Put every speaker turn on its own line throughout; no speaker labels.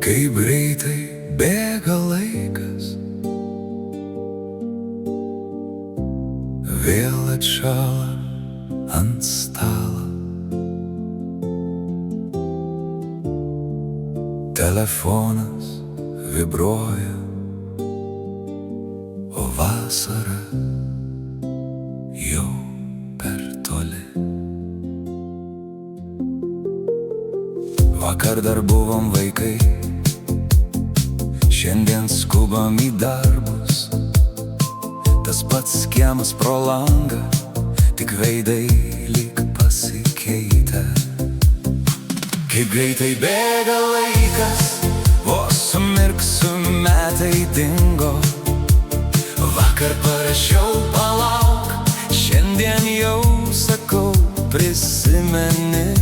Kaip greitai bėga laikas, vėl atšąla ant stalo. Telefonas vibruoja, o vasara jau per toli. Vakar dar buvom vaikai, šiandien skubam į darbus. Tas pats kiemas pro langą, tik veidai lyg pasikeitę. Kaip greitai bėga laikas, vos sumirksiu metai dingo. Vakar parašiau palauk, šiandien jau sakau prisimeni.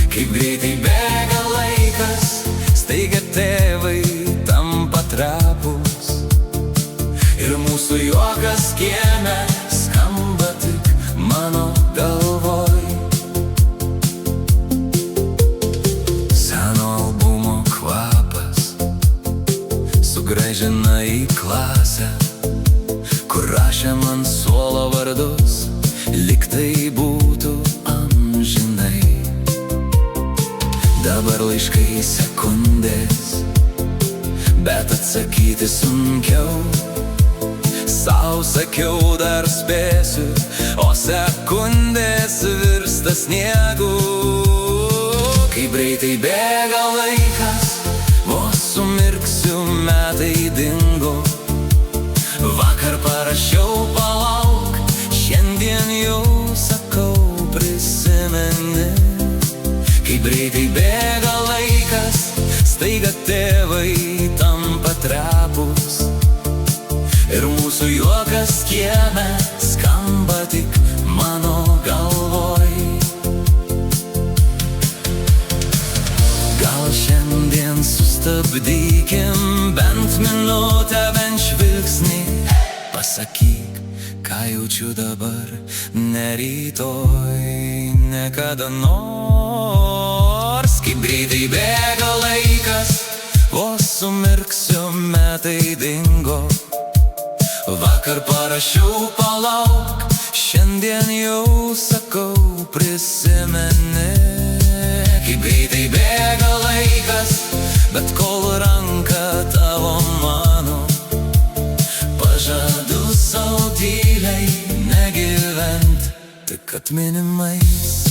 Kaip greitai bėga laikas, staiga tėvai tampa trapūs. Ir mūsų juokas kieme skamba tik mano galvoj. Seno albumo kvapas sugrąžina į klasę, kur rašėm ant suolo vardus, lyg tai būtų amžinai. Dabar laiškai sekundės, bet atsakyti sunkiau. Sau sakiau dar spėsiu, o sekundės virsta sniegu. Kaip greitai bėga laikas, vos sumirksiu metai dingo. Vakar parašiau palauk, šiandien jau sakau prisimeni. Kaip greitai bėga laikas, staiga tėvai tampa trapūs. Ir mūsų juokas kieme skamba tik mano galvoj. Gal šiandien sustabdykim bent minutę, bent žvilgsnį. Pasakyk, ką jaučiu dabar, ne rytoj, ne kada nors. Kaip greitai bėga laikas, vos sumirksiu metai dingo. Vakar parašiau palauk, šiandien jau sakau prisimeni. Kaip greitai bėga laikas, bet kol ranka tavo mano, pažadu sau tyliai negyvent, tik atminimais.